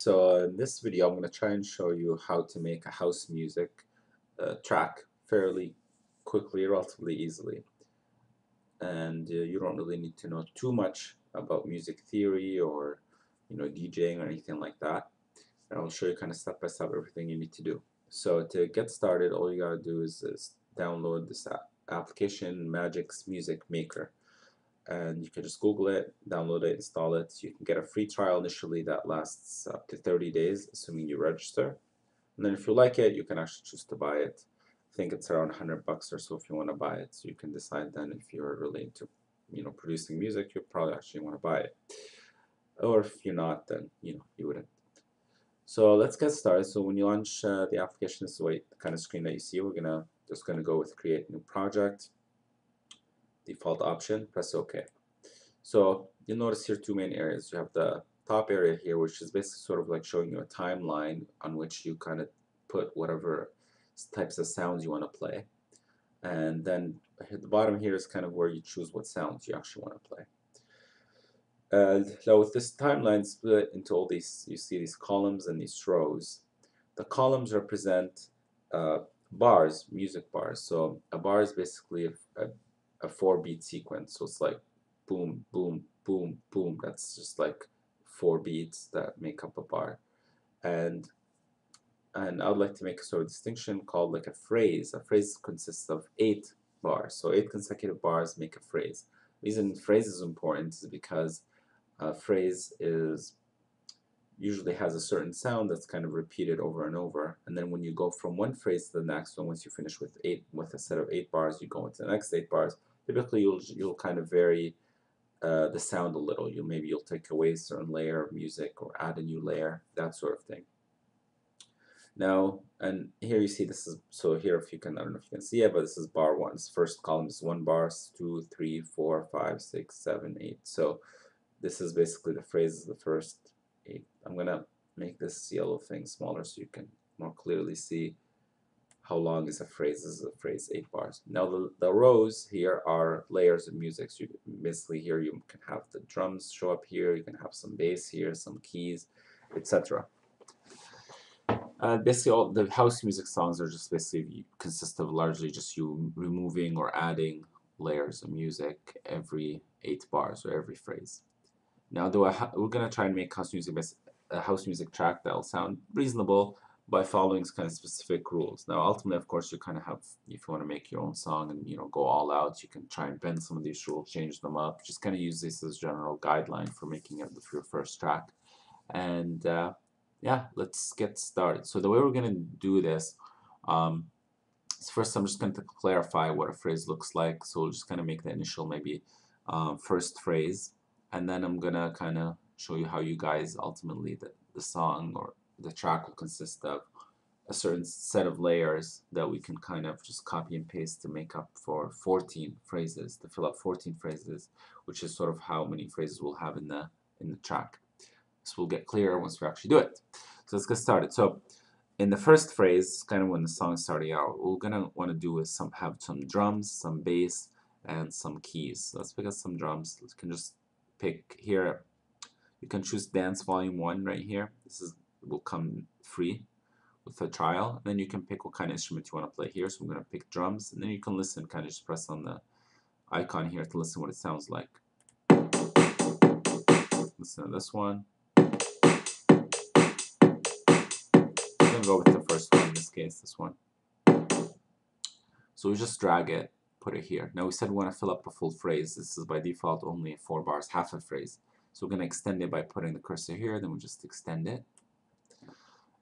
So in this video I'm going to try and show you how to make a house music track fairly quickly, relatively easily. And you don't really need to know too much about music theory or DJing or anything like that. And I'll show you kind of step by step everything you need to do. So to get started, all you gotta do is download this application, Magix Music Maker. And you can just Google it, download it, install it. You can get a free trial initially that lasts up to 30 days, assuming you register. And then if you like it, you can actually choose to buy it. I think it's around $100 or so if you want to buy it. So you can decide then if you're really into, producing music, you probably actually want to buy it. Or if you're not, then you wouldn't. So let's get started. So when you launch the application, this is the kind of screen that you see. We're just gonna go with create new project. Default option, press OK. So you'll notice here two main areas. You have the top area here, which is basically sort of like showing you a timeline on which you kind of put whatever types of sounds you want to play. And then at the bottom here is kind of where you choose what sounds you actually want to play. Now with this timeline split into all these, you see these columns and these rows. The columns represent bars, music bars. So a bar is basically a 4-beat sequence. So it's like boom, boom, boom, boom. That's just like 4 beats that make up a bar. And I would like to make a sort of distinction called like a phrase. A phrase consists of 8 bars. So 8 consecutive bars make a phrase. The reason phrase is important is because a phrase usually has a certain sound that's kind of repeated over and over, and then when you go from one phrase to the next one, once you finish with a set of 8 bars, you go into the next 8 bars. Typically you'll kind of vary the sound a little. You'll take away a certain layer of music or add a new layer, that sort of thing. Now, and here you see this is, so here if you can, I don't know if you can see it, but this is bar 1. This first column is 1 bar, 2, 3, 4, 5, 6, 7, 8. So this is basically the phrase, the first 8. I'm gonna make this yellow thing smaller so you can more clearly see how long is a phrase. This is a phrase, 8 bars. Now the rows here are layers of music. So basically here you can have the drums show up here, you can have some bass here, some keys, etc. Basically all the house music songs are just basically consist of largely just you removing or adding layers of music every 8 bars or every phrase. Now, we're going to try and make a house music track that will sound reasonable by following kind of specific rules. Now, ultimately, of course, you kind of have, if you want to make your own song and go all out, you can try and bend some of these rules, change them up. Just kind of use this as a general guideline for making it your first track. And yeah, let's get started. So the way we're going to do this is first I'm just going to clarify what a phrase looks like. So we'll just kind of make the initial maybe first phrase. And then I'm gonna kind of show you how you guys ultimately the song or the track will consist of a certain set of layers that we can kind of just copy and paste to make up for 14 phrases, to fill up 14 phrases, which is sort of how many phrases we'll have in the track. So we'll get clearer once we actually do it. So let's get started. So in the first phrase, kind of when the song is starting out, what we're gonna want to do is have some drums, some bass, and some keys. So let's pick up some drums. You can just pick here, you can choose dance volume 1 right here. This will come free with a trial, and then you can pick what kind of instrument you want to play here. So I'm going to pick drums, and then you can listen, kind of just press on the icon here to listen what it sounds like. Listen to this one. I'm going to go with the first one in this case, this one. So we just drag it, put it here. Now we said we want to fill up a full phrase. This is by default only 4 bars, half a phrase. So we're going to extend it by putting the cursor here, then we just extend it.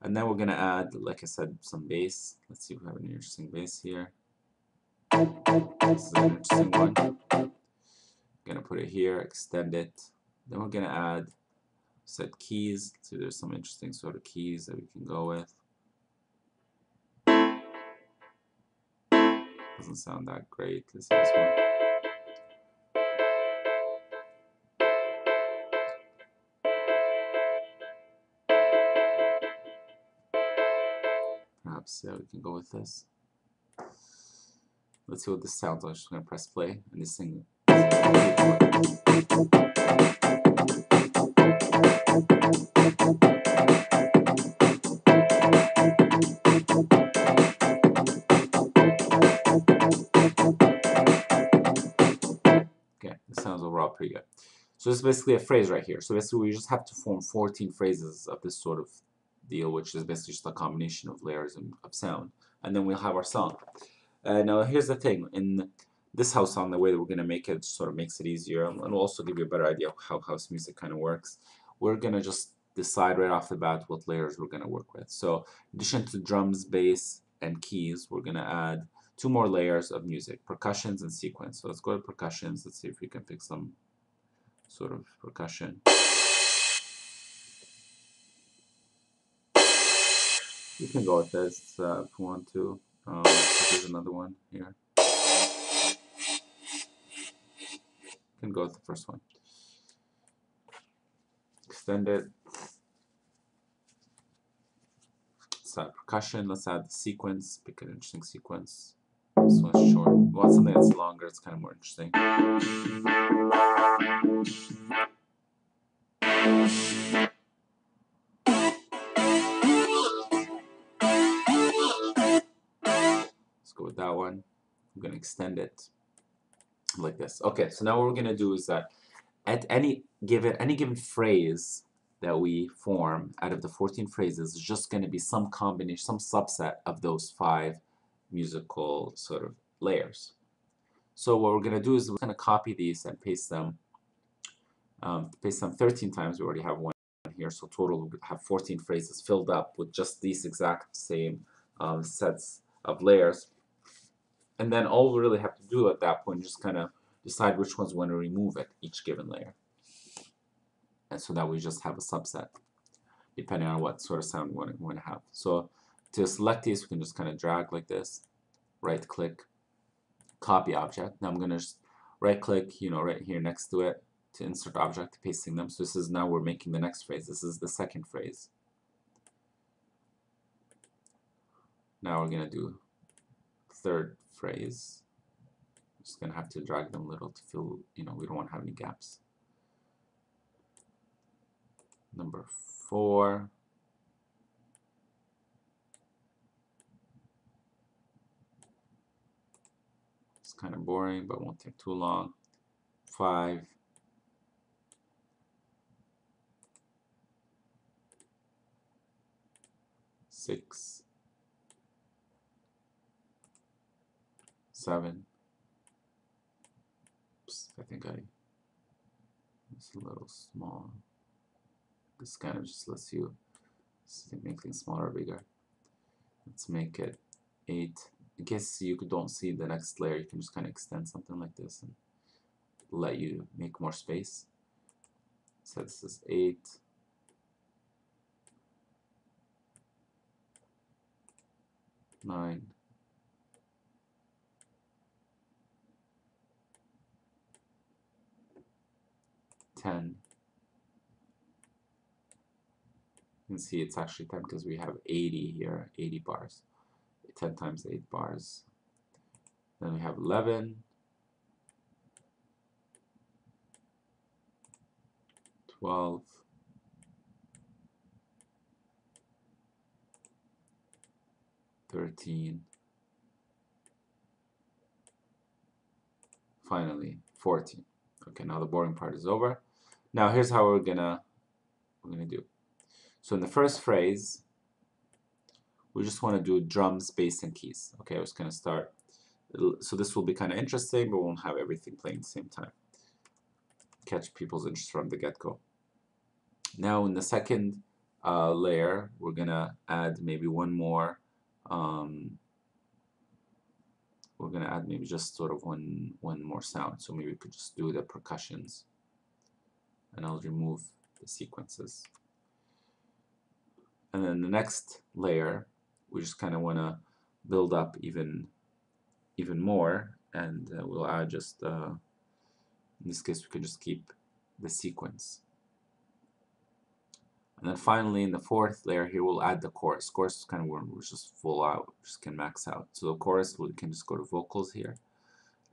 And then we're going to add, like I said, some bass. Let's see if we have an interesting bass here. This is an interesting one. I'm going to put it here, extend it. Then we're going to add set keys. Let's see, there's some interesting sort of keys that we can go with. Doesn't sound that great. Let's see this one. Perhaps we can go with this. Let's see what this sounds like. I'm just going to press play and this thing. So this is basically a phrase right here. So basically we just have to form 14 phrases of this sort of deal, which is basically just a combination of layers and of sound. And then we'll have our song. Now here's the thing. In this house song, the way that we're going to make it sort of makes it easier, and we'll also give you a better idea of how house music kind of works. We're going to just decide right off the bat what layers we're going to work with. So in addition to drums, bass, and keys, we're going to add 2 more layers of music, percussions and sequence. So let's go to percussions. Let's see if we can pick some sort of percussion. You can go with this if you want to. There's another one here. You can go with the first one. Extend it. Let's add percussion. Let's add the sequence. Pick an interesting sequence. This one's short. We want something that's longer. It's kind of more interesting. Let's go with that one. I'm going to extend it like this. Okay, so now what we're going to do is that at any given phrase that we form out of the 14 phrases is just going to be some combination, some subset of those 5 musical sort of layers. So what we're going to do is we're going to copy these and paste them 13 times. We already have one here, so total we have 14 phrases filled up with just these exact same sets of layers. And then all we really have to do at that point is just kind of decide which ones we want to remove at each given layer. And so that we just have a subset, depending on what sort of sound we want to have. So to select these, we can just kind of drag like this, right click, copy object. Now I'm going to just right click, right here next to it to insert object, pasting them. So this is now we're making the next phrase. This is the second phrase. Now we're going to do third phrase. Just going to have to drag them a little to fill, we don't want to have any gaps. Number 4. It's kind of boring, but won't take too long. 5. 6. 7. Oops, I think it's a little small. This kind of just lets you make things smaller or bigger. Let's make it 8. In case you don't see the next layer, you can just kind of extend something like this and let you make more space. So this is 8. 9. 10. You can see it's actually 10 because we have 80 here, 80 bars. 10 times 8 bars. Then we have 11, 12, 13, finally 14. Okay, now the boring part is over. Now here's how we're gonna do. So in the first phrase, we just want to do drums, bass, and keys. Okay, I was gonna start. So this will be kind of interesting, but we won't have everything playing at the same time. Catch people's interest from the get-go. Now in the second layer, we're gonna add maybe one more. We're gonna add maybe just sort of one more sound. So maybe we could just do the percussions, and I'll remove the sequences. And then the next layer, we just kind of want to build up even more, and we'll add just in this case we could just keep the sequence. And then finally in the fourth layer here we'll add the chorus. Chorus is kind of where we're just full out, just can max out. So the chorus, we can just go to vocals here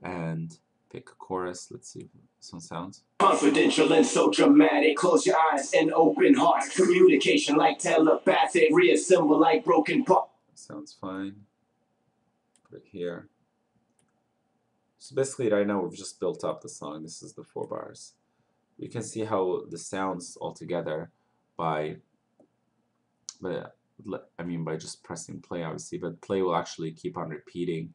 and pick a chorus. Let's see if this one sounds. Confidential and so dramatic. Close your eyes and open heart. Communication like telepathic. Reassemble like broken parts. Sounds fine. Put it here. So basically right now we've just built up the song. This is the 4 bars. we can see how the sounds all together by, but I mean by just pressing play, obviously, but play will actually keep on repeating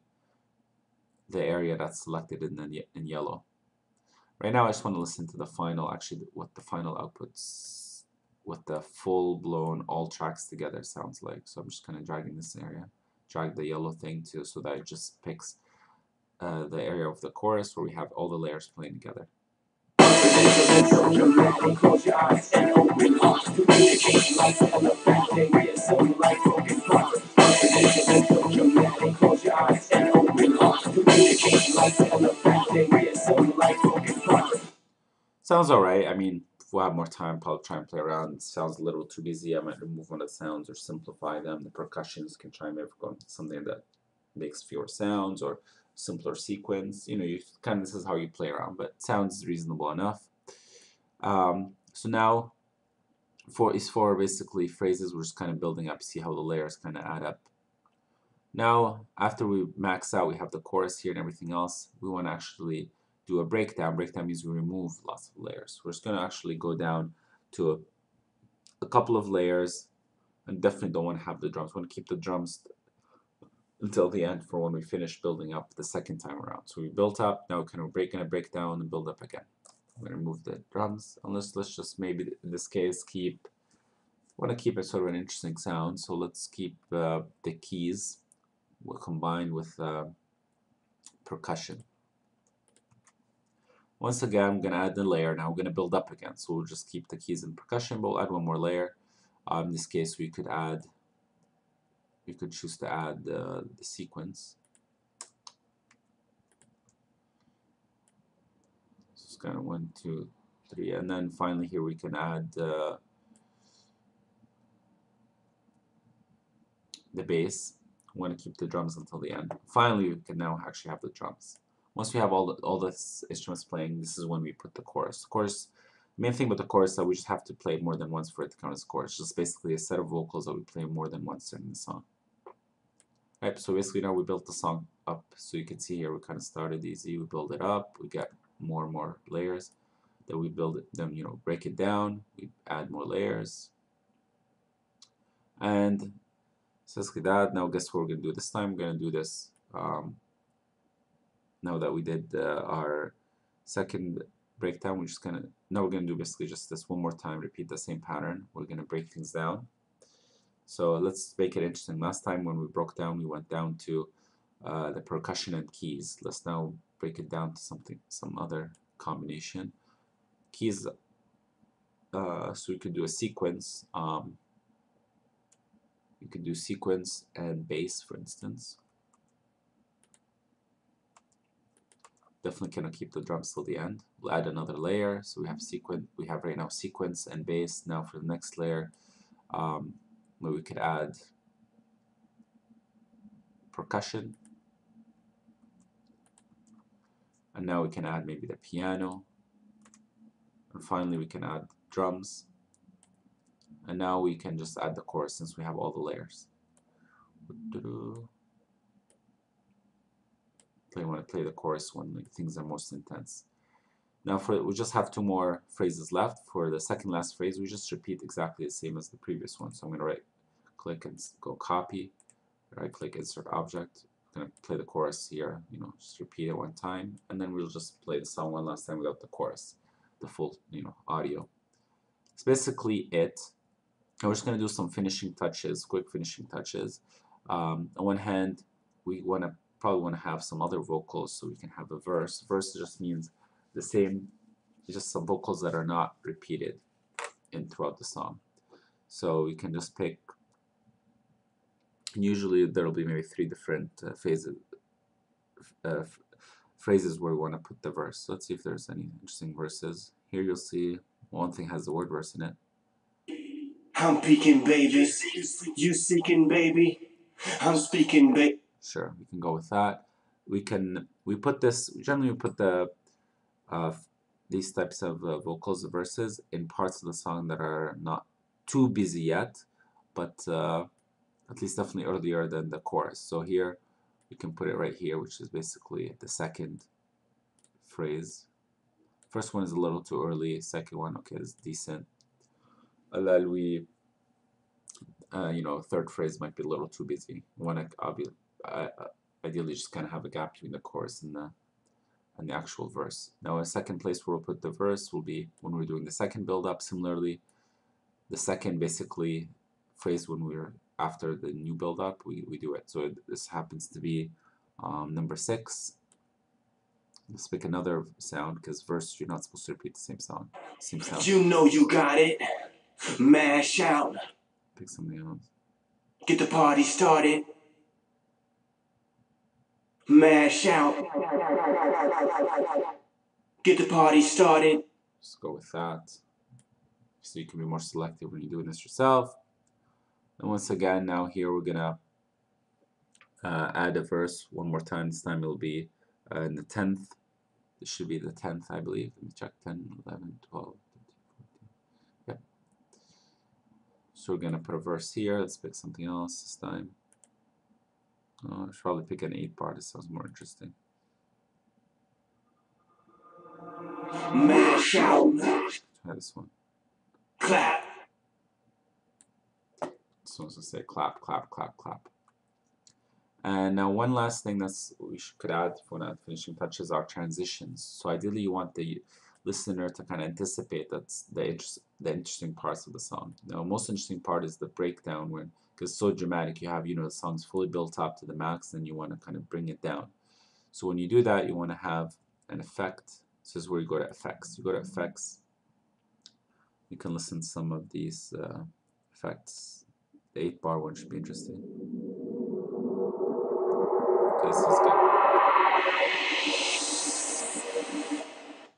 the area that's selected in yellow. Right now, I just want to listen to the final, actually, what the final outputs, what the full-blown all tracks together sounds like. So I'm just kind of dragging this area, drag the yellow thing too, so that it just picks the area of the chorus where we have all the layers playing together. So dramatic, close your eyes and open heart. Communication like telepathy, reassemble like broken parts. So dramatic, close your eyes and open heart. Communication like telepathy, reassemble like broken parts. Sounds alright. I mean, if we'll have more time, probably try and play around. It sounds a little too busy. I might remove one of the sounds or simplify them. The percussions can try and maybe go into something that makes fewer sounds or simpler sequence. You know, you kind of, this is how you play around, but it sounds reasonable enough. So now for basically phrases, we're just kind of building up, see how the layers kind of add up. Now, after we max out, we have the chorus here and everything else, we want to actually do a breakdown. Breakdown means we remove lots of layers. We're just going to actually go down to a couple of layers, and definitely don't want to have the drums. We want to keep the drums until the end for when we finish building up the second time around. So we built up, now we're kind of going to break down and build up again. I'm going to remove the drums, unless let's just maybe in this case want to keep it sort of an interesting sound. So let's keep the keys combined with percussion. Once again, I'm going to add the layer. Now we're going to build up again. So we'll just keep the keys in percussion, but we'll add one more layer. In this case, we could choose to add the sequence. So it's kind of 1, 2, 3, and then finally here we can add the bass. We want to keep the drums until the end. Finally, we can now actually have the drums. Once we have all the instruments playing, this is when we put the chorus. The chorus, main thing about the chorus is that we just have to play it more than once for it to count as chorus. It's just basically a set of vocals that we play more than once during the song. Right, so basically now we built the song up. So you can see here we kind of started easy. We build it up. We get more and more layers. Then we build it. Then break it down. We add more layers. And so basically that. Now guess what we're gonna do this time? We're gonna do this. Now that we did our second breakdown, we're just gonna now we're gonna do basically just this one more time. Repeat the same pattern. We're gonna break things down. So let's make it interesting. Last time when we broke down, we went down to the percussion and keys. Let's now break it down to some other combination. Keys, so we could do a sequence. You could do sequence and bass, for instance. Definitely cannot keep the drums till the end. We'll add another layer. So we have sequence. We have right now sequence and bass. Now for the next layer, where we could add percussion. And now we can add maybe the piano. And finally we can add drums. And now we can just add the chorus since we have all the layers. I want to play the chorus when things are most intense. Now we just have 2 more phrases left. For the second last phrase, we just repeat exactly the same as the previous one. So I'm going to right click and go copy, right click insert object. I'm going to play the chorus here, just repeat it one time, and then we'll just play the song one last time without the chorus, the full audio. It's basically it. And we're just going to do some finishing touches, quick finishing touches. On one hand, we probably want to have some other vocals so we can have a verse. Verse just means the same, just some vocals that are not repeated throughout the song. So we can just pick, usually there will be maybe 3 different phrases where we want to put the verse. So let's see if there's any interesting verses. Here you'll see one thing has the word verse in it. I'm peeking, baby. You seeking, baby. I'm speaking, baby. Sure, we can go with that. We put this, generally we put these types of vocals, verses, in parts of the song that are not too busy yet, but at least definitely earlier than the chorus. So here, we can put it right here, which is basically the second phrase. First one is a little too early. Second one, okay, is decent. Là, we, third phrase might be a little too busy. You want to ideally just kind of have a gap between the chorus and the actual verse. Now, in second place where we'll put the verse will be when we're doing the second build-up. Similarly, the second basically phrase when we're after the new build-up, we do it. So this happens to be number 6. Let's pick another sound because verse you're not supposed to repeat the same sound. You know you got it. Mash out. Pick something else. Get the party started. Mash out. Get the party started. Just go with that. So you can be more selective when you're doing this yourself. And once again, now here we're gonna add a verse one more time. This time it'll be in the 10th. This should be the 10th, I believe. Let me check. 10, 11, 12, 13, 14. Yep. So we're gonna put a verse here. Let's pick something else this time. I should probably pick an 8 bar. This sounds more interesting. Mash out. Try this one. Clap. This one's gonna say clap, clap, clap, clap. And now one last thing could add for that finishing touches are transitions. So ideally you want the listener to kind of anticipate that's the interesting parts of the song. Now most interesting part is the breakdown when because it's so dramatic. You have the song's fully built up to the max, then you want to kind of bring it down. So when you do that, you want to have an effect. This is where you go to effects. You go to effects. You can listen to some of these effects. The 8 bar one should be interesting. Okay, this is good.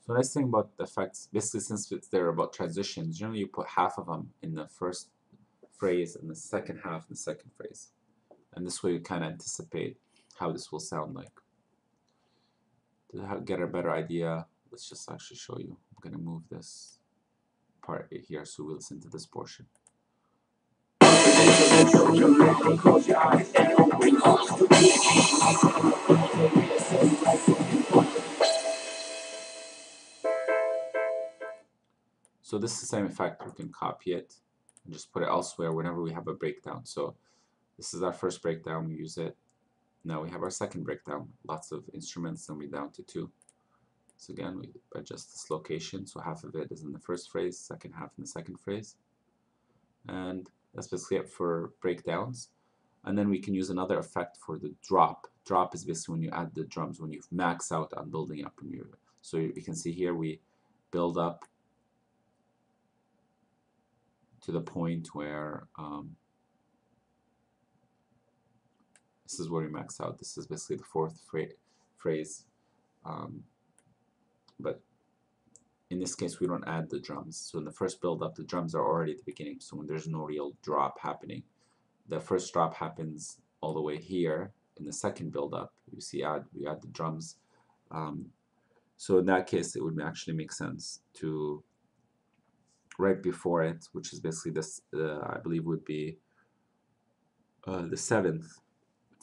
So nice thing about the effects, basically since they're about transitions, generally you put half of them in the first phrase and the second half in the second phrase. And this way you kind of anticipate how this will sound like. To get a better idea, let's just actually show you. I'm going to move this part here so we listen to this portion. Close your eyes and open hearts to So this is the same effect. We can copy it and just put it elsewhere whenever we have a breakdown. So this is our first breakdown. We use it. Now we have our second breakdown. Lots of instruments, and we're down to 2. So again, we adjust this location. So half of it is in the first phrase, second half in the second phrase. And that's basically it for breakdowns. And then we can use another effect for the drop. Drop is basically when you add the drums, when you max out on building up. So you can see here we build up to the point where this is where we max out. This is basically the 4th phrase. But in this case, we don't add the drums. So in the first build up, the drums are already at the beginning. So when there's no real drop happening, the first drop happens all the way here. In the second build up, we add the drums. So in that case, it would actually make sense to right before it, which is basically this, I believe would be the 7th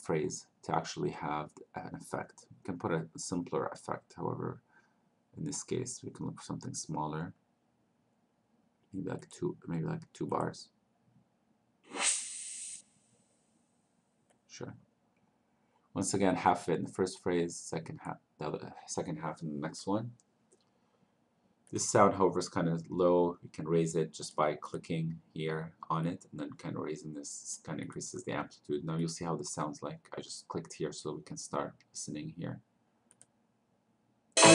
phrase, to actually have an effect. You can put a simpler effect, however, in this case, we can look for something smaller, maybe like 2 bars. Sure. Once again, half of it in the first phrase, second half, the second half in the next one. This sound, however, is kind of low. You can raise it just by clicking here on it, and then kind of raising this kind of increases the amplitude. Now you'll see how this sounds like. I just clicked here so we can start listening here. So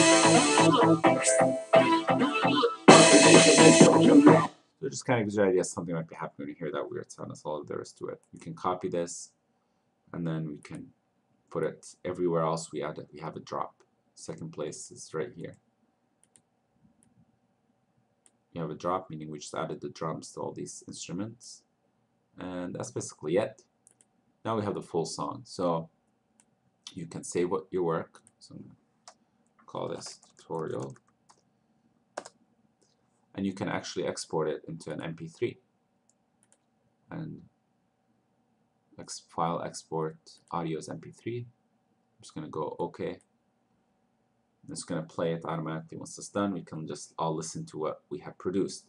it just kind of gives you an idea something might be happening when you hear that weird sound. That's all there is to it. You can copy this, and then we can put it everywhere else we have a drop. Second place is right here. You have a drop, meaning we just added the drums to all these instruments. And that's basically it. Now we have the full song. So you can save your work. So I'm going to call this tutorial. And you can actually export it into an MP3. And file export audio as MP3. I'm just going to go OK. It's going to play it automatically. Once it's done, we can just all listen to what we have produced.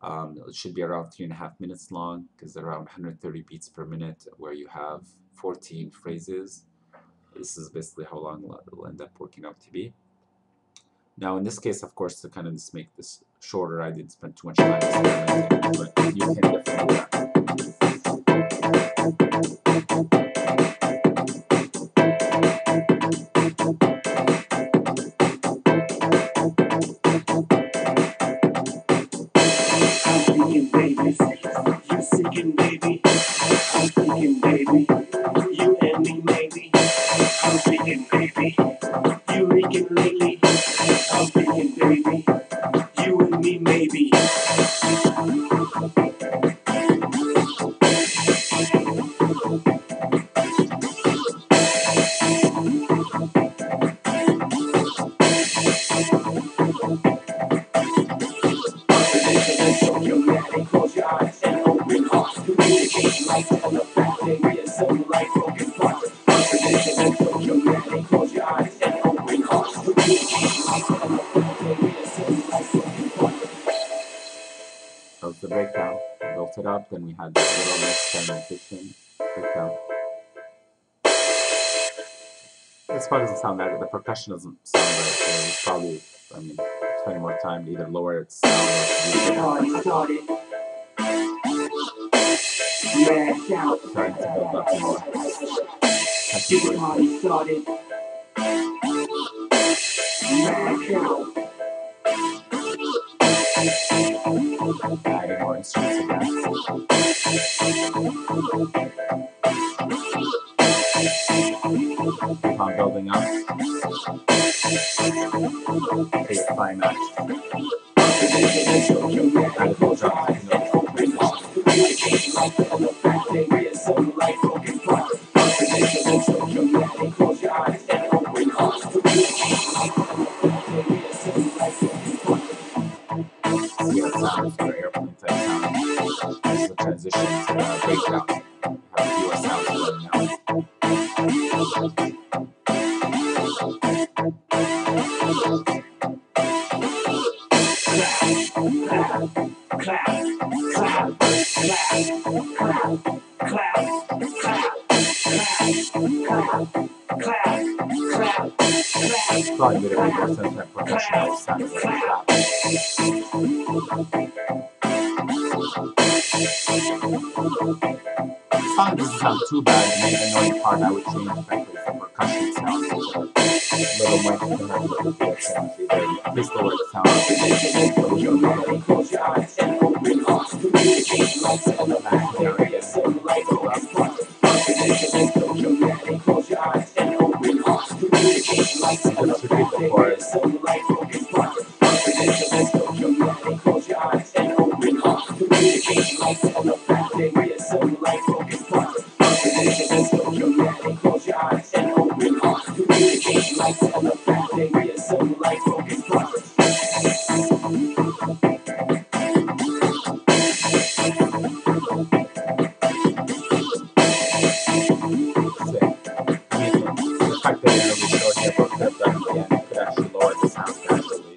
It should be around 3.5 minutes long because they're around 130 beats per minute, where you have 14 phrases. This is basically how long it'll end up working out to be. Now, in this case, of course, to kind of just make this shorter, I didn't spend too much time experimenting, but you can definitely do that. I'm thinking, baby, you seeking, baby. I'm thinking, baby, you and me, maybe. I'm thinking, baby, you leaking lately. I'm thinking, baby, you and me, maybe. So dramatic, close your eyes and open hearts. Communication like telepathy, we are so like broken parts. Confidential and so dramatic, close your eyes and open hearts. Communication like telepathy, we are so like broken parts. That was the breakdown. Built it up, then we had a little experimentation breakdown. This part doesn't sound that good. The percussion doesn't sound right, so it's probably, I mean, spending more time to either lower its sound or Party started, mash out. starting to build up more. Get the party started, mash out. Adding more instruments again. Keep on building up to your climax. Add a few drums, you know, transition. Communication like telepathy, we are so like broken parts. Confidential and so dramatic, close your eyes and open hearts. Communication like telepathy, we are so like broken parts. See how it sounds, or airplane type sound. This is the transition to the breakdown. You have fewer sounds going out. Probably would have made more sense that professional sounded like a clap. The song doesn't sound too bad. The main annoying part I would change, frankly, is the percussion sound. It's a little more difficult to get sound. Either please lower the sound, or we don't know that. Close your eyes and open hearts. Communication like telepathy, we are so like broken parts. Confidential and so dramatic, close your eyes and open hearts. Communication like telepathy, we are so like broken parts. Confidential and so dramatic, close your eyes and open hearts. Communication like telepathy, we are so like broken parts. Confidential and so dramatic, close your eyes and open hearts. Communication like telepathy, we are so like broken parts. Sick. I mean, the fact that it really showed here, but could have done it again. Could actually lower the sound gradually,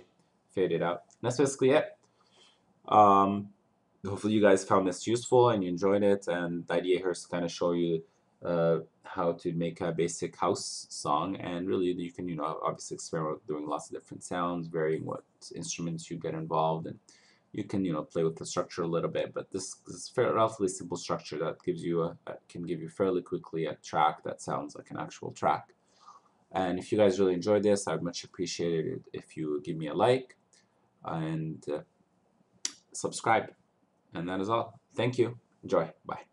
fade it out. And that's basically it. Hopefully you guys found this useful and you enjoyed it. And the idea here is to kind of show you how to make a basic house song. And really, you can, obviously experiment with doing lots of different sounds, varying what instruments you get involved, and you can, play with the structure a little bit. But this is a relatively simple structure that gives you can give you fairly quickly a track that sounds like an actual track. And if you guys really enjoyed this, I'd much appreciate it if you give me a like and subscribe. And that is all. Thank you. Enjoy. Bye.